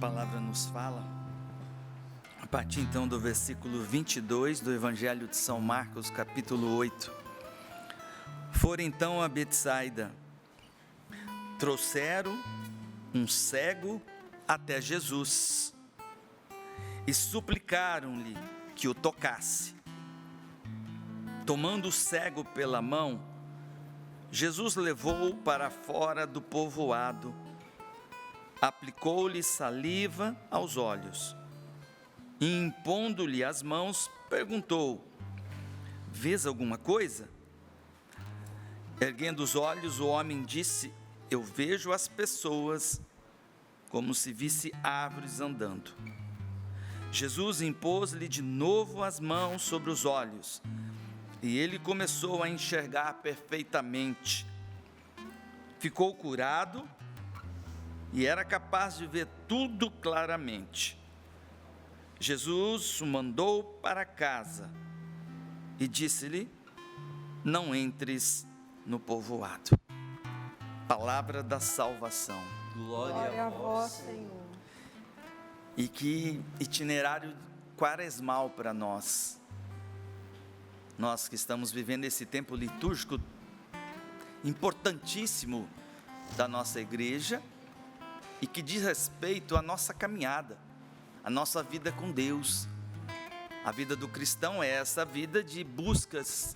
palavra nos fala, a partir então do versículo 22 do Evangelho de São Marcos, capítulo 8. Foram então a Betsaida, trouxeram um cego até Jesus e suplicaram-lhe que o tocasse. Tomando o cego pela mão, Jesus levou-o para fora do povoado, aplicou-lhe saliva aos olhos e, impondo-lhe as mãos, perguntou: vês alguma coisa? Erguendo os olhos, o homem disse: eu vejo as pessoas como se visse árvores andando. Jesus impôs-lhe de novo as mãos sobre os olhos e ele começou a enxergar perfeitamente. Ficou curado e era capaz de ver tudo claramente. Jesus o mandou para casa e disse-lhe: não entres no povoado. Palavra da salvação. Glória a vós, Senhor. E que itinerário quaresmal para nós. Nós que estamos vivendo esse tempo litúrgico importantíssimo da nossa igreja e que diz respeito à nossa caminhada, à nossa vida com Deus. A vida do cristão é essa vida de buscas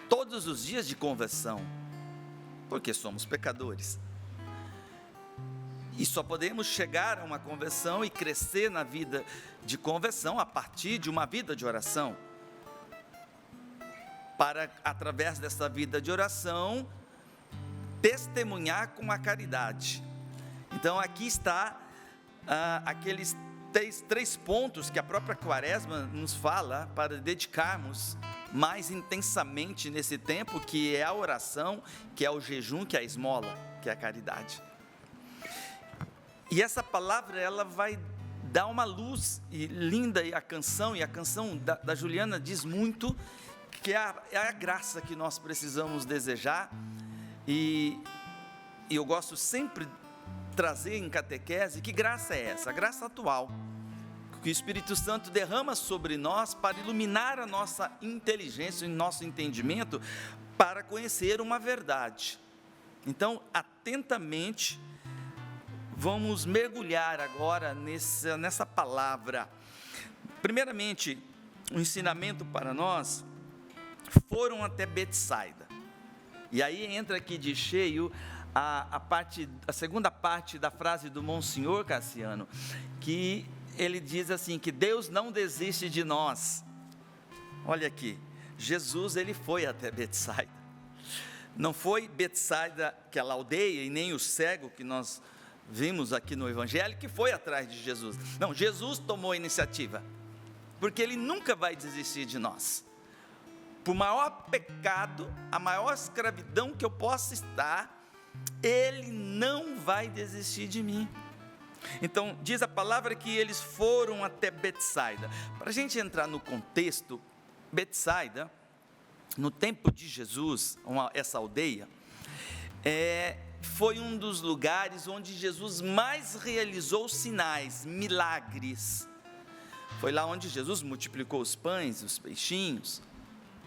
todos os dias de conversão, porque somos pecadores. E só podemos chegar a uma conversão e crescer na vida de conversão a partir de uma vida de oração. Para, através dessa vida de oração, testemunhar com a caridade. Então aqui está aqueles três pontos que a própria Quaresma nos fala para dedicarmos mais intensamente nesse tempo, que é a oração, que é o jejum, que é a esmola, que é a caridade. E essa palavra, ela vai dar uma luz e linda, e a canção da Juliana diz muito, que é a graça que nós precisamos desejar, e eu gosto sempre de trazer em catequese, que graça é essa? A graça atual, que o Espírito Santo derrama sobre nós para iluminar a nossa inteligência e nosso entendimento, para conhecer uma verdade. Então, atentamente, vamos mergulhar agora nessa palavra. Primeiramente, o ensinamento para nós: foram até Betsaida. E aí entra aqui de cheio a segunda parte da frase do Monsenhor Cassiano, que ele diz assim, que Deus não desiste de nós. Olha aqui, Jesus, ele foi até Betsaida. Não foi Betsaida, aquela aldeia, e nem o cego que nós vimos aqui no Evangelho, que foi atrás de Jesus. Não, Jesus tomou a iniciativa, porque ele nunca vai desistir de nós. Por maior pecado, a maior escravidão que eu possa estar, ele não vai desistir de mim. Então, diz a palavra que eles foram até Betsaida. Para a gente entrar no contexto, Betsaida, no tempo de Jesus, essa aldeia, foi um dos lugares onde Jesus mais realizou sinais, milagres. Foi lá onde Jesus multiplicou os pães, os peixinhos.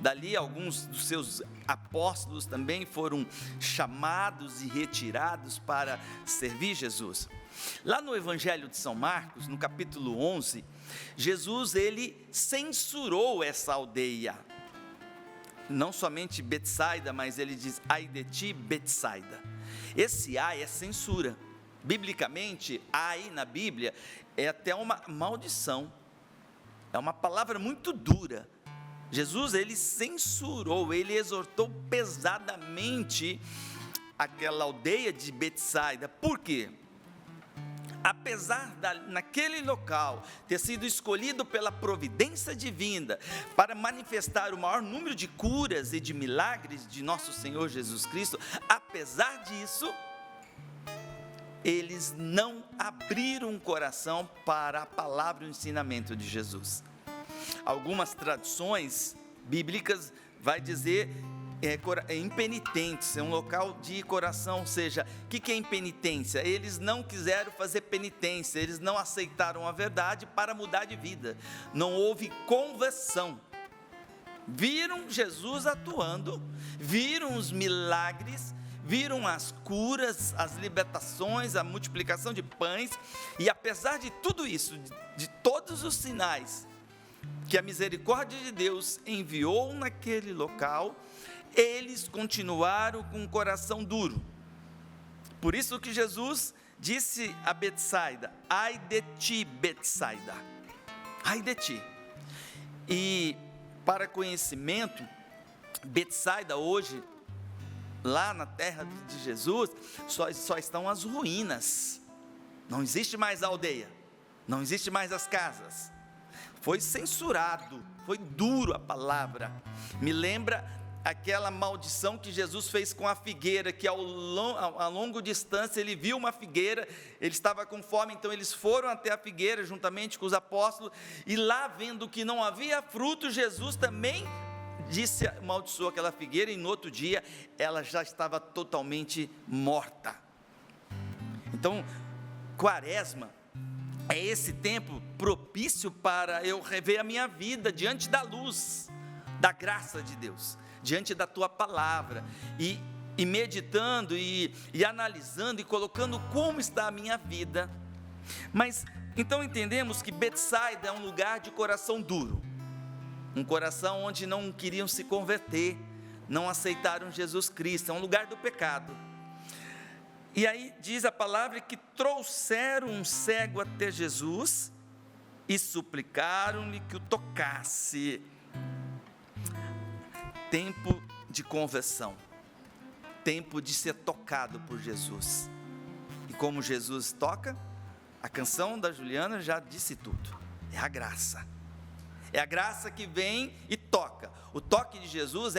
Dali, alguns dos seus apóstolos também foram chamados e retirados para servir Jesus. Lá no Evangelho de São Marcos, no capítulo 11, Jesus, ele censurou essa aldeia. Não somente Betsaida, mas ele diz: ai de ti, Betsaida. Esse ai é censura. Biblicamente, ai na Bíblia é até uma maldição. É uma palavra muito dura. Jesus, ele censurou, ele exortou pesadamente aquela aldeia de Betsaida. Por quê? Apesar naquele local ter sido escolhido pela providência divina para manifestar o maior número de curas e de milagres de nosso Senhor Jesus Cristo, apesar disso, eles não abriram o coração para a palavra e o ensinamento de Jesus. Algumas tradições bíblicas vai dizer impenitentes, é um local de coração. Ou seja, o que é impenitência? Eles não quiseram fazer penitência, eles não aceitaram a verdade para mudar de vida, não houve conversão. Viram Jesus atuando, viram os milagres, viram as curas, as libertações, a multiplicação de pães, e apesar de tudo isso, de todos os sinais que a misericórdia de Deus enviou naquele local, eles continuaram com o coração duro. Por isso que Jesus disse a Betsaida: ai de ti, Betsaida, ai de ti. E para conhecimento, Betsaida hoje, lá na terra de Jesus, só estão as ruínas, não existe mais a aldeia, não existe mais as casas, foi censurado, foi duro a palavra. Me lembra aquela maldição que Jesus fez com a figueira, que a longa distância ele viu uma figueira, ele estava com fome, então eles foram até a figueira juntamente com os apóstolos, e lá vendo que não havia fruto, Jesus também amaldiçoou aquela figueira, e no outro dia ela já estava totalmente morta. Então, Quaresma é esse tempo propício para eu rever a minha vida diante da luz, da graça de Deus, diante da tua palavra, e meditando, e analisando, e colocando como está a minha vida. Mas, então entendemos que Betsaida é um lugar de coração duro, um coração onde não queriam se converter, não aceitaram Jesus Cristo, é um lugar do pecado. E aí diz a palavra que trouxeram um cego até Jesus, e suplicaram-lhe que o tocasse. Tempo de conversão, tempo de ser tocado por Jesus. E como Jesus toca, a canção da Juliana já disse tudo, é a graça. É a graça que vem e toca. O toque de Jesus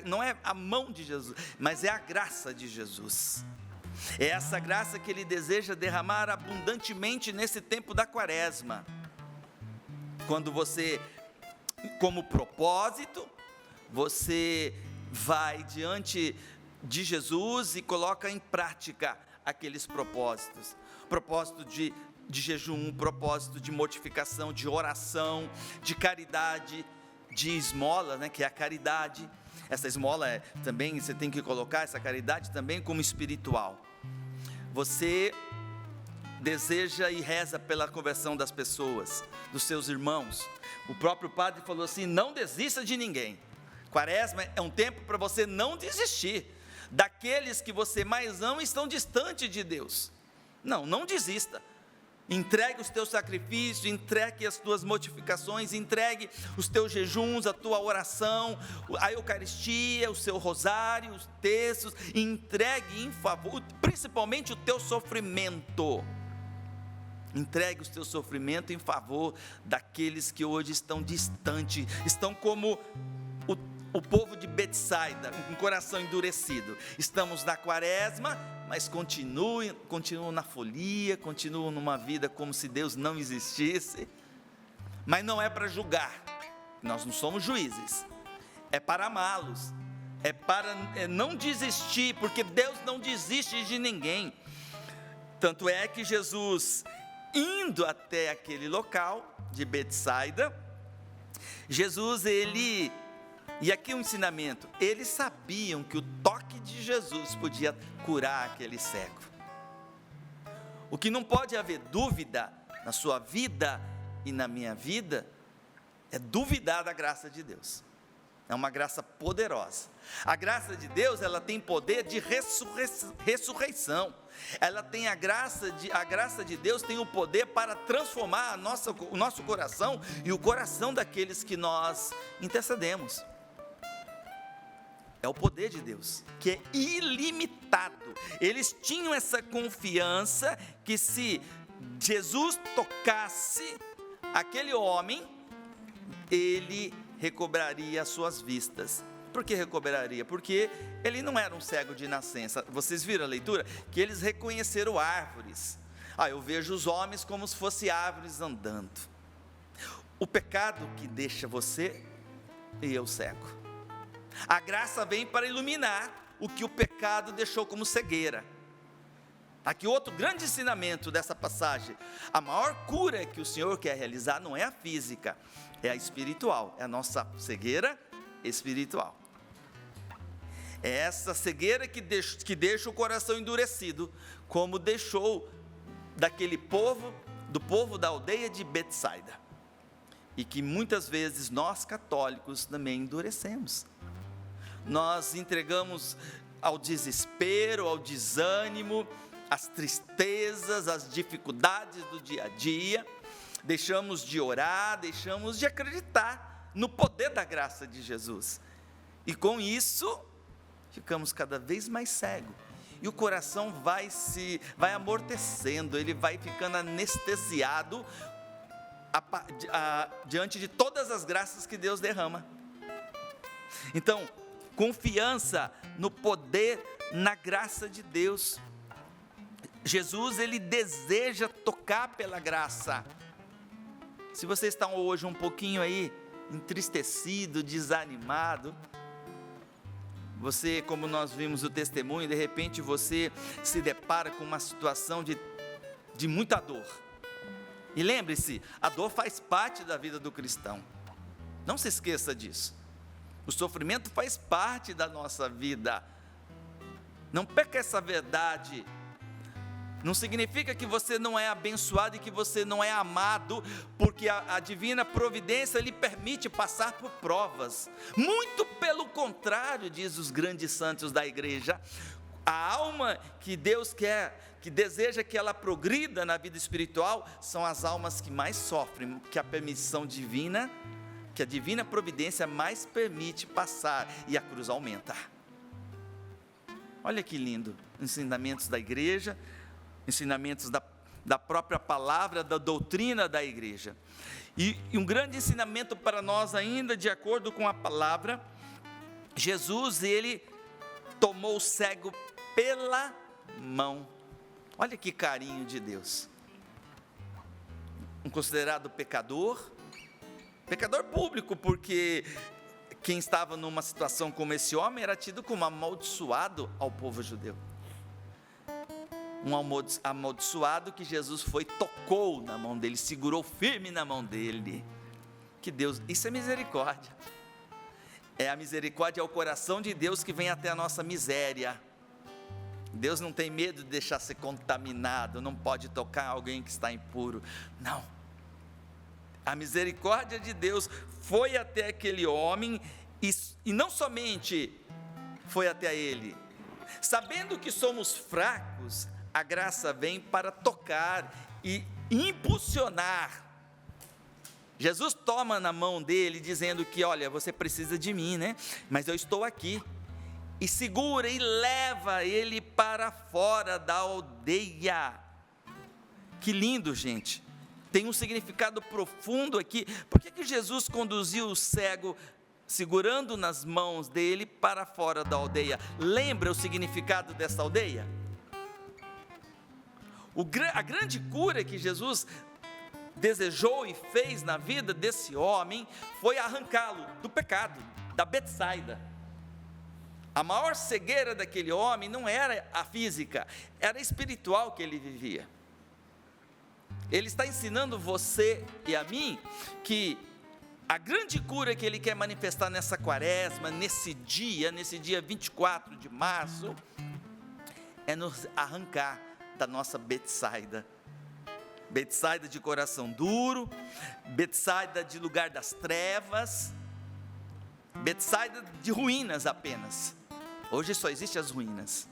não é a mão de Jesus, mas é a graça de Jesus. É essa graça que Ele deseja derramar abundantemente nesse tempo da Quaresma. Quando você, como propósito, você vai diante de Jesus e coloca em prática aqueles propósitos. Propósito de jejum, propósito de mortificação, de oração, de caridade, de esmola, né, que é a caridade. Essa esmola também, você tem que colocar essa caridade também como espiritual. Você deseja e reza pela conversão das pessoas, dos seus irmãos. O próprio padre falou assim: não desista de ninguém. Quaresma é um tempo para você não desistir daqueles que você mais ama e estão distantes de Deus. Não desista. Entregue os teus sacrifícios, entregue as tuas mortificações, entregue os teus jejuns, a tua oração, a Eucaristia, o seu rosário, os textos, entregue em favor, principalmente o teu sofrimento. Entregue o teu sofrimento em favor daqueles que hoje estão distantes, estão como o povo de Betsaida, com o coração endurecido. Estamos na Quaresma, mas continuam na folia, continuam numa vida como se Deus não existisse. Mas não é para julgar, nós não somos juízes, é para amá-los, é para não desistir, porque Deus não desiste de ninguém. Tanto é que Jesus, indo até aquele local de Betsaida, Jesus, e aqui um ensinamento, eles sabiam que o toque de Jesus podia curar aquele cego. O que não pode haver dúvida na sua vida e na minha vida, é duvidar da graça de Deus. É uma graça poderosa. A graça de Deus, ela tem poder de ressurreição. Ela tem a graça de Deus tem o poder para transformar o nosso coração e o coração daqueles que nós intercedemos. É o poder de Deus, que é ilimitado. Eles tinham essa confiança que se Jesus tocasse aquele homem, ele recobraria as suas vistas. Por que recobraria? Porque ele não era um cego de nascença. Vocês viram a leitura? Que eles reconheceram árvores. Eu vejo os homens como se fossem árvores andando. O pecado que deixa você e eu cego. A graça vem para iluminar o que o pecado deixou como cegueira. Aqui outro grande ensinamento dessa passagem: a maior cura que o Senhor quer realizar não é a física, é a espiritual, é a nossa cegueira espiritual. É essa cegueira que deixa o coração endurecido, como deixou do povo da aldeia de Betsaida, e que muitas vezes nós católicos também endurecemos. Nós entregamos ao desespero, ao desânimo, às tristezas, às dificuldades do dia a dia, deixamos de orar, deixamos de acreditar no poder da graça de Jesus, e com isso ficamos cada vez mais cegos, e o coração vai amortecendo, ele vai ficando anestesiado diante de todas as graças que Deus derrama. Então, confiança no poder, na graça de Deus. Jesus, ele deseja tocar pela graça. Se você está hoje um pouquinho aí entristecido, desanimado, você, como nós vimos o testemunho, de repente você se depara com uma situação de muita dor. E lembre-se, a dor faz parte da vida do cristão. Não se esqueça disso. O sofrimento faz parte da nossa vida. Não perca essa verdade. Não significa que você não é abençoado e que você não é amado, porque a divina providência lhe permite passar por provas. Muito pelo contrário, diz os grandes santos da igreja. A alma que Deus quer, que deseja que ela progrida na vida espiritual, são as almas que mais sofrem, que a permissão divina, que a divina providência mais permite passar, e a cruz aumenta. Olha que lindo, ensinamentos da igreja, ensinamentos da própria palavra, da doutrina da igreja. E um grande ensinamento para nós ainda, de acordo com a palavra, Jesus, ele tomou o cego pela mão. Olha que carinho de Deus. Um considerado pecador público, porque quem estava numa situação como esse homem era tido como amaldiçoado ao povo judeu. Um amaldiçoado que Jesus tocou na mão dele, segurou firme na mão dele. Que Deus, isso é misericórdia. A misericórdia é o coração de Deus que vem até a nossa miséria. Deus não tem medo de deixar ser contaminado, não pode tocar alguém que está impuro. Não. A misericórdia de Deus foi até aquele homem, e não somente foi até ele. Sabendo que somos fracos, a graça vem para tocar e impulsionar. Jesus toma na mão dele, dizendo que, olha, você precisa de mim, né? Mas eu estou aqui. E segura e leva ele para fora da aldeia. Que lindo, gente. Tem um significado profundo aqui. Por que Jesus conduziu o cego, segurando nas mãos dele, para fora da aldeia? Lembra o significado dessa aldeia? A grande cura que Jesus desejou e fez na vida desse homem foi arrancá-lo do pecado, da Betsaida. A maior cegueira daquele homem não era a física, era a espiritual que ele vivia. Ele está ensinando você e a mim que a grande cura que ele quer manifestar nessa quaresma, nesse dia 24 de março, é nos arrancar da nossa Betsaida. Betsaida de coração duro, Betsaida de lugar das trevas, Betsaida de ruínas apenas. Hoje só existem as ruínas.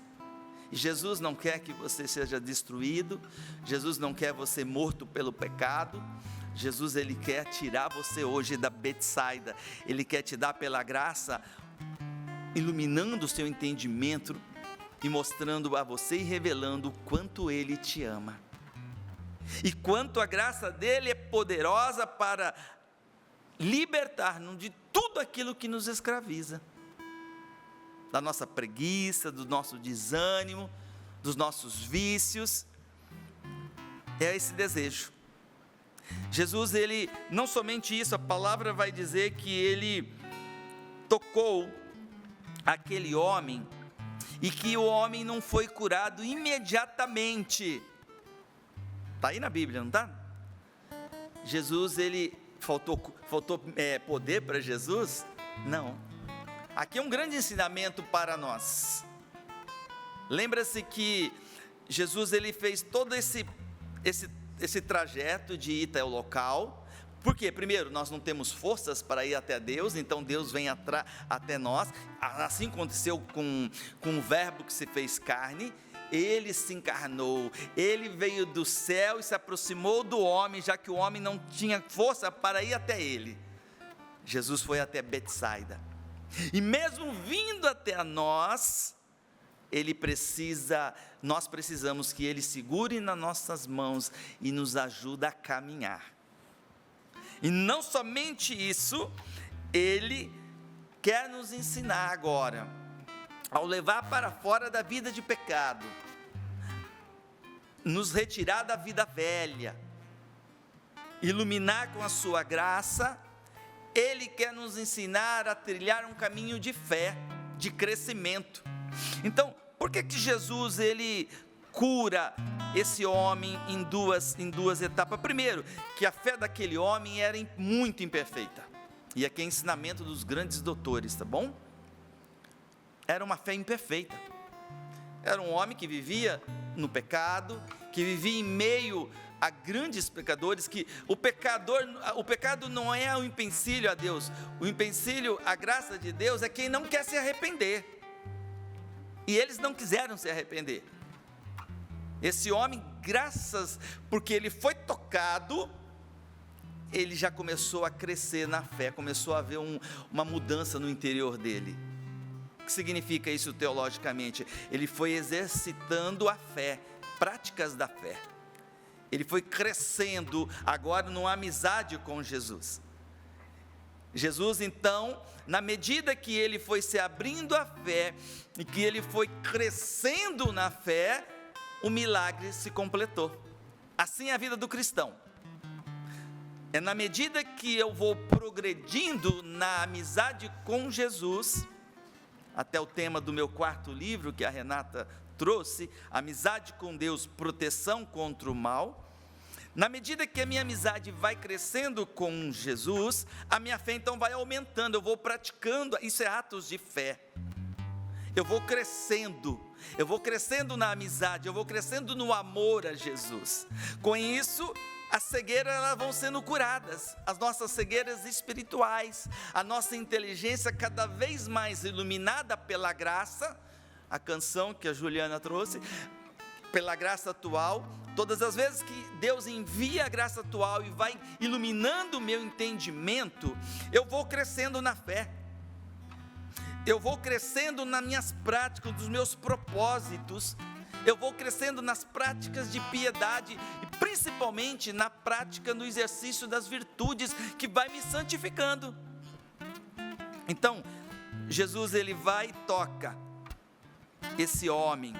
E Jesus não quer que você seja destruído, Jesus não quer você morto pelo pecado. Jesus, ele quer tirar você hoje da Betsaida. Ele quer te dar pela graça, iluminando o seu entendimento e mostrando a você e revelando o quanto ele te ama. E quanto a graça dele é poderosa para libertar-nos de tudo aquilo que nos escraviza. Da nossa preguiça, do nosso desânimo, dos nossos vícios. É esse desejo. Jesus, ele, não somente isso, a palavra vai dizer que ele tocou aquele homem e que o homem não foi curado imediatamente. Está aí na Bíblia, não está? Jesus, faltou poder para Jesus? Não. Aqui é um grande ensinamento para nós. Lembra-se que Jesus, ele fez todo esse trajeto de ir até o local. Por quê? Primeiro, nós não temos forças para ir até Deus, então Deus vem até nós. Assim aconteceu com o verbo que se fez carne. Ele se encarnou, ele veio do céu e se aproximou do homem, já que o homem não tinha força para ir até ele. Jesus foi até Betsaida, e mesmo vindo até nós, nós precisamos que ele segure nas nossas mãos e nos ajude a caminhar. E não somente isso, ele quer nos ensinar agora, ao levar para fora da vida de pecado, nos retirar da vida velha, iluminar com a sua graça. Ele quer nos ensinar a trilhar um caminho de fé, de crescimento. Então, por que Jesus, ele cura esse homem em duas etapas? Primeiro, que a fé daquele homem era muito imperfeita, e aqui é ensinamento dos grandes doutores, tá bom? Era uma fé imperfeita. Era um homem que vivia no pecado, que vivia em meio a grandes pecadores, que o pecado não é um empecilho a Deus. O empecilho, a graça de Deus, é quem não quer se arrepender. E eles não quiseram se arrepender. Esse homem, porque ele foi tocado, ele já começou a crescer na fé, começou a haver uma mudança no interior dele. O que significa isso teologicamente? Ele foi exercitando a fé, práticas da fé. Ele foi crescendo agora numa amizade com Jesus. Jesus, então, na medida que ele foi se abrindo à fé e que ele foi crescendo na fé, o milagre se completou. Assim é a vida do cristão. É na medida que eu vou progredindo na amizade com Jesus, até o tema do meu quarto livro que a Renata trouxe, amizade com Deus, proteção contra o mal. Na medida que a minha amizade vai crescendo com Jesus, a minha fé então vai aumentando, eu vou praticando, isso é atos de fé. Eu vou crescendo na amizade, eu vou crescendo no amor a Jesus. Com isso, as cegueiras elas vão sendo curadas, as nossas cegueiras espirituais, a nossa inteligência cada vez mais iluminada pela graça, a canção que a Juliana trouxe, pela graça atual. Todas as vezes que Deus envia a graça atual e vai iluminando o meu entendimento, eu vou crescendo na fé, eu vou crescendo nas minhas práticas, nos meus propósitos, eu vou crescendo nas práticas de piedade e principalmente na prática, no exercício das virtudes que vai me santificando. Então, Jesus ele vai e toca esse homem,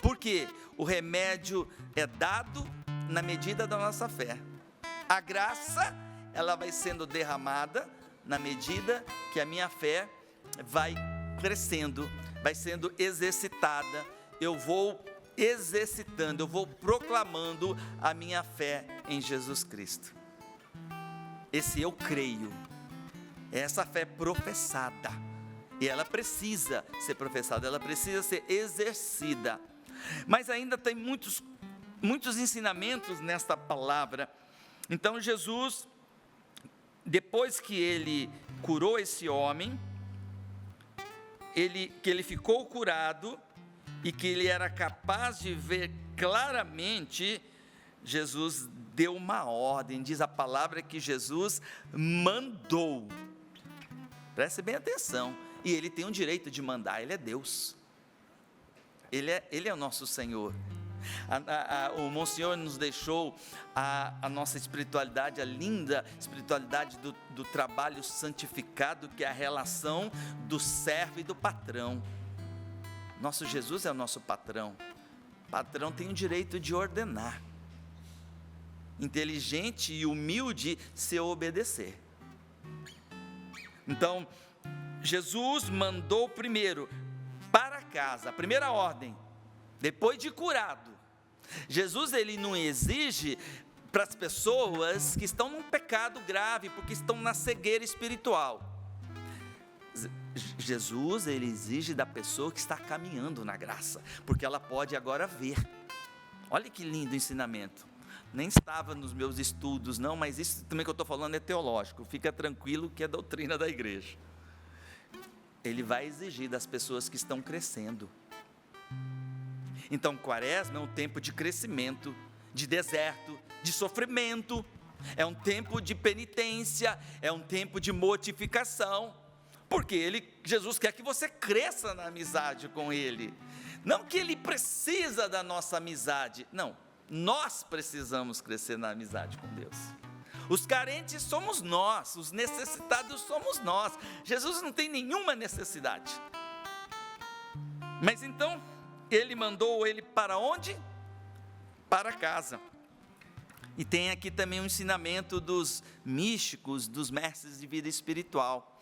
porque o remédio é dado na medida da nossa fé. A graça, ela vai sendo derramada na medida que a minha fé vai crescendo, vai sendo exercitada. Eu vou exercitando, eu vou proclamando a minha fé em Jesus Cristo. Esse eu creio, é essa fé professada, e ela precisa ser professada, ela precisa ser exercida. Mas ainda tem muitos ensinamentos nesta palavra. Então Jesus, depois que ele curou esse homem, que ele ficou curado e que ele era capaz de ver claramente, Jesus deu uma ordem. Diz a palavra que Jesus mandou. Preste bem atenção. E ele tem o direito de mandar, ele é Deus. Ele é o nosso Senhor. O Monsenhor nos deixou a nossa espiritualidade, a linda espiritualidade do trabalho santificado, que é a relação do servo e do patrão. Nosso Jesus é o nosso patrão. O patrão tem o direito de ordenar. Inteligente e humilde se obedecer. Então, Jesus mandou primeiro para casa, a primeira ordem, depois de curado. Jesus, ele não exige para as pessoas que estão num pecado grave, porque estão na cegueira espiritual. Jesus, ele exige da pessoa que está caminhando na graça, porque ela pode agora ver. Olha que lindo ensinamento. Nem estava nos meus estudos não, mas isso também que eu estou falando é teológico, fica tranquilo que é doutrina da igreja. Ele vai exigir das pessoas que estão crescendo. Então, quaresma é um tempo de crescimento, de deserto, de sofrimento, é um tempo de penitência, é um tempo de mortificação, porque Jesus quer que você cresça na amizade com Ele, não que Ele precisa da nossa amizade, não, nós precisamos crescer na amizade com Deus. Os carentes somos nós, os necessitados somos nós. Jesus não tem nenhuma necessidade. Mas então, ele mandou ele para onde? Para casa. E tem aqui também um ensinamento dos místicos, dos mestres de vida espiritual.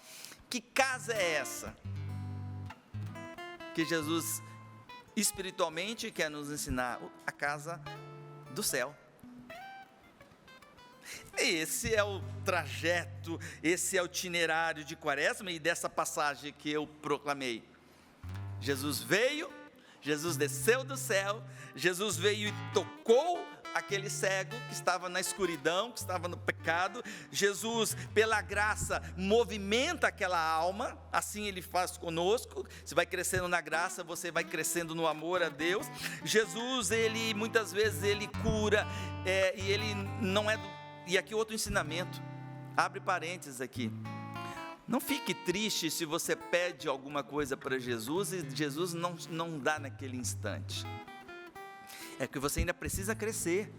Que casa é essa? Que Jesus espiritualmente quer nos ensinar? A casa do céu. Esse é o trajeto, esse é o itinerário de quaresma e dessa passagem que eu proclamei. Jesus veio, Jesus desceu do céu, Jesus veio e tocou aquele cego que estava na escuridão, que estava no pecado. Jesus, pela graça, movimenta aquela alma, assim Ele faz conosco. Você vai crescendo na graça, você vai crescendo no amor a Deus. Jesus, Ele, muitas vezes, Ele cura, e Ele não é do... E aqui outro ensinamento, abre parênteses aqui, não fique triste se você pede alguma coisa para Jesus e Jesus não dá naquele instante, é que você ainda precisa crescer,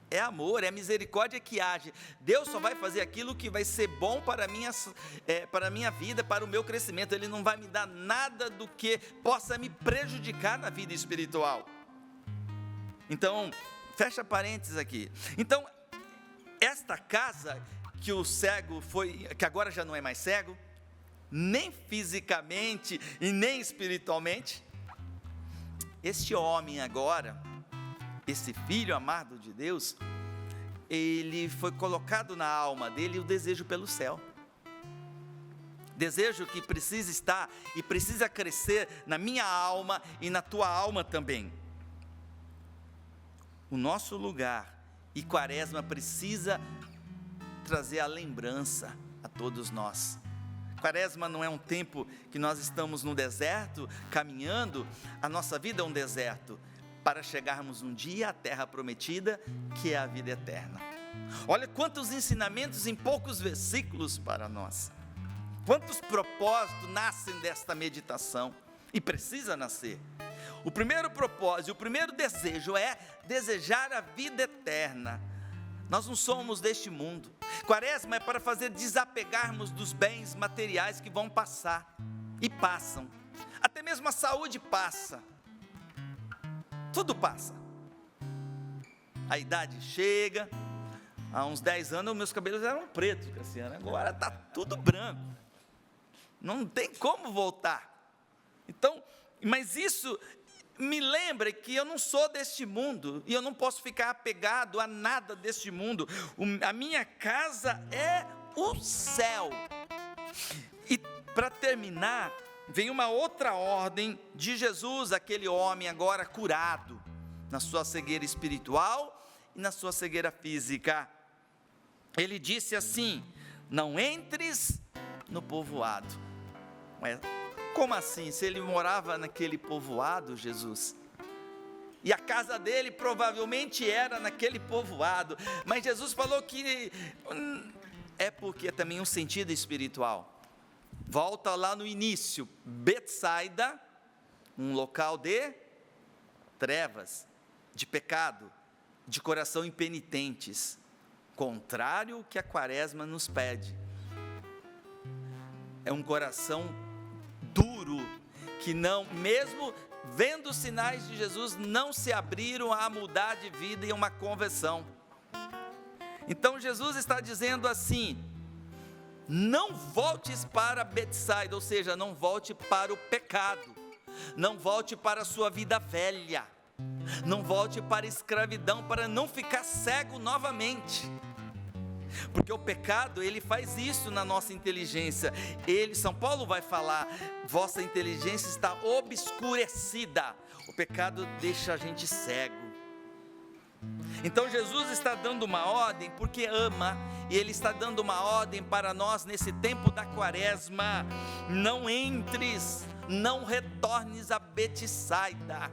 é amor, é misericórdia que age. Deus só vai fazer aquilo que vai ser bom para a minha vida, para o meu crescimento. Ele não vai me dar nada do que possa me prejudicar na vida espiritual. Então, fecha parênteses aqui. Então, esta casa que o cego foi, que agora já não é mais cego, nem fisicamente e nem espiritualmente, este homem agora, esse filho amado de Deus, ele foi colocado na alma dele o desejo pelo céu. Desejo que precisa estar e precisa crescer na minha alma e na tua alma também. O nosso lugar, e quaresma precisa trazer a lembrança a todos nós. Quaresma não é um tempo que nós estamos no deserto, caminhando. A nossa vida é um deserto, para chegarmos um dia à terra prometida, que é a vida eterna. Olha quantos ensinamentos em poucos versículos para nós. Quantos propósitos nascem desta meditação, e precisa nascer. O primeiro propósito, o primeiro desejo é desejar a vida eterna. Nós não somos deste mundo. Quaresma é para fazer desapegarmos dos bens materiais que vão passar, e passam. Até mesmo a saúde passa. Tudo passa. A idade chega. Há uns 10 anos meus cabelos eram pretos, Cassiano. Agora está tudo branco. Não tem como voltar. Então, mas isso me lembra que eu não sou deste mundo, e eu não posso ficar apegado a nada deste mundo. A minha casa é o céu. E para terminar, vem uma outra ordem de Jesus, aquele homem agora curado, na sua cegueira espiritual e na sua cegueira física. Ele disse assim: não entres no povoado. Mas como assim? Se ele morava naquele povoado, Jesus, e a casa dele provavelmente era naquele povoado, mas Jesus falou que é porque é também um sentido espiritual. Volta lá no início, Betsaida, um local de trevas, de pecado, de coração impenitentes, contrário ao que a quaresma nos pede. É um coração duro, que não, mesmo vendo os sinais de Jesus, não se abriram a mudar de vida e a uma conversão. Então Jesus está dizendo assim: não voltes para Betsaida, ou seja, não volte para o pecado, não volte para a sua vida velha, não volte para a escravidão, para não ficar cego novamente. Porque o pecado, ele faz isso na nossa inteligência. São Paulo vai falar, vossa inteligência está obscurecida. O pecado deixa a gente cego. Então Jesus está dando uma ordem porque ama, e Ele está dando uma ordem para nós nesse tempo da quaresma: não entres, não retornes a Betsaida.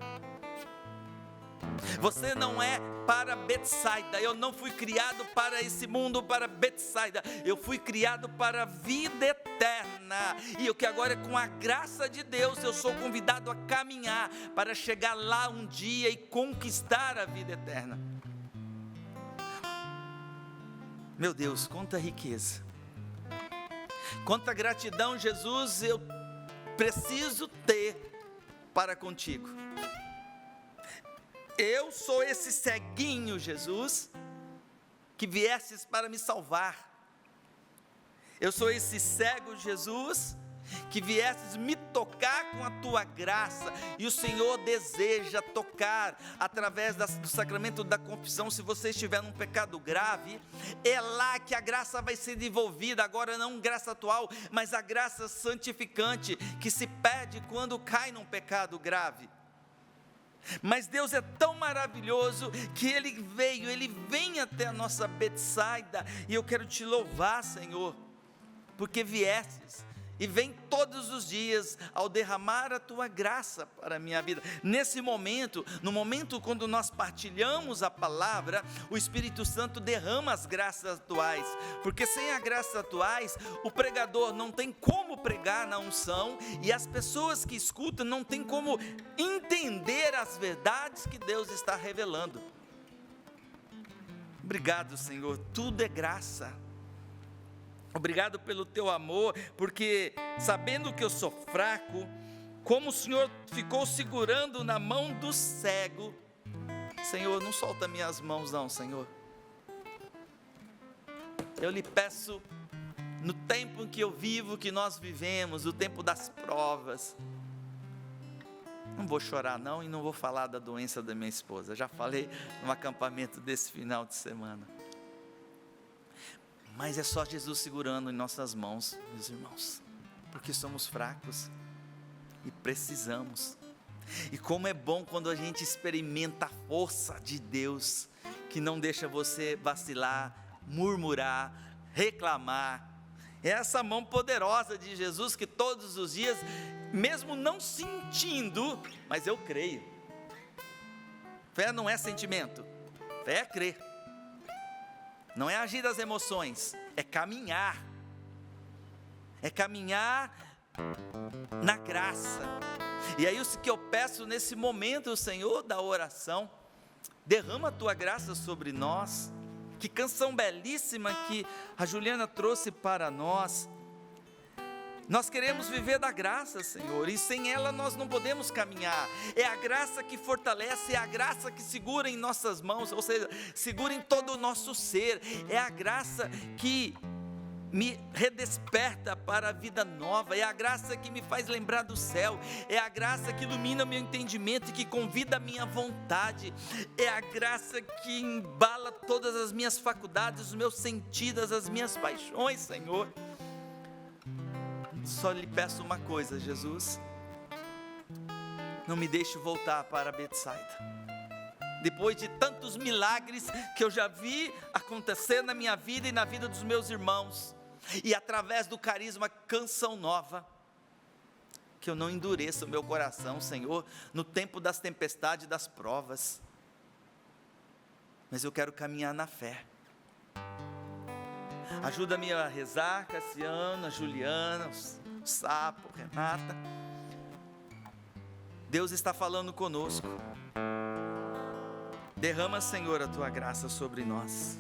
Você não é para Betsaida. Eu não fui criado para esse mundo, para Betsaida. Eu fui criado para a vida eterna. E o que agora, com a graça de Deus, eu sou convidado a caminhar para chegar lá um dia e conquistar a vida eterna. Meu Deus, quanta riqueza, quanta gratidão, Jesus, eu preciso ter para contigo. Eu sou esse ceguinho, Jesus, que viestes para me salvar. Eu sou esse cego, Jesus, que viestes me tocar com a tua graça. E o Senhor deseja tocar através do sacramento da confissão. Se você estiver num pecado grave, é lá que a graça vai ser devolvida. Agora não graça atual, mas a graça santificante que se perde quando cai num pecado grave. Mas Deus é tão maravilhoso que Ele vem até a nossa Betsaida. E eu quero te louvar, Senhor, porque viestes e vem todos os dias ao derramar a tua graça para a minha vida. Nesse momento, no momento quando nós partilhamos a palavra, o Espírito Santo derrama as graças atuais, porque sem as graças atuais, o pregador não tem como pregar na unção, e as pessoas que escutam não tem como entender as verdades que Deus está revelando. Obrigado, Senhor, tudo é graça. Obrigado pelo teu amor, porque sabendo que eu sou fraco, como o Senhor ficou segurando na mão do cego, Senhor, não solta minhas mãos não, Senhor. Eu lhe peço, no tempo em que eu vivo, que nós vivemos, o tempo das provas, não vou chorar não, e não vou falar da doença da minha esposa, já falei no acampamento desse final de semana. Mas é só Jesus segurando em nossas mãos, meus irmãos, porque somos fracos e precisamos. E como é bom quando a gente experimenta a força de Deus, que não deixa você vacilar, murmurar, reclamar. É essa mão poderosa de Jesus que todos os dias, mesmo não sentindo, mas eu creio. Fé não é sentimento, fé é crer. Não é agir das emoções, é caminhar na graça. E aí o que eu peço nesse momento, Senhor, da oração, derrama a tua graça sobre nós. Que canção belíssima que a Juliana trouxe para nós. Nós queremos viver da graça, Senhor, e sem ela nós não podemos caminhar. É a graça que fortalece, é a graça que segura em nossas mãos, ou seja, segura em todo o nosso ser. É a graça que me redesperta para a vida nova, é a graça que me faz lembrar do céu, é a graça que ilumina o meu entendimento e que convida a minha vontade, é a graça que embala todas as minhas faculdades, os meus sentidos, as minhas paixões, Senhor. Só lhe peço uma coisa, Jesus, não me deixe voltar para Betsaida, depois de tantos milagres que eu já vi acontecer na minha vida e na vida dos meus irmãos, e através do carisma Canção Nova, que eu não endureça o meu coração, Senhor, no tempo das tempestades e das provas, mas eu quero caminhar na fé. Ajuda-me a rezar, Cassiano, a Juliana, o Sapo, Renata. Deus está falando conosco. Derrama, Senhor, a tua graça sobre nós.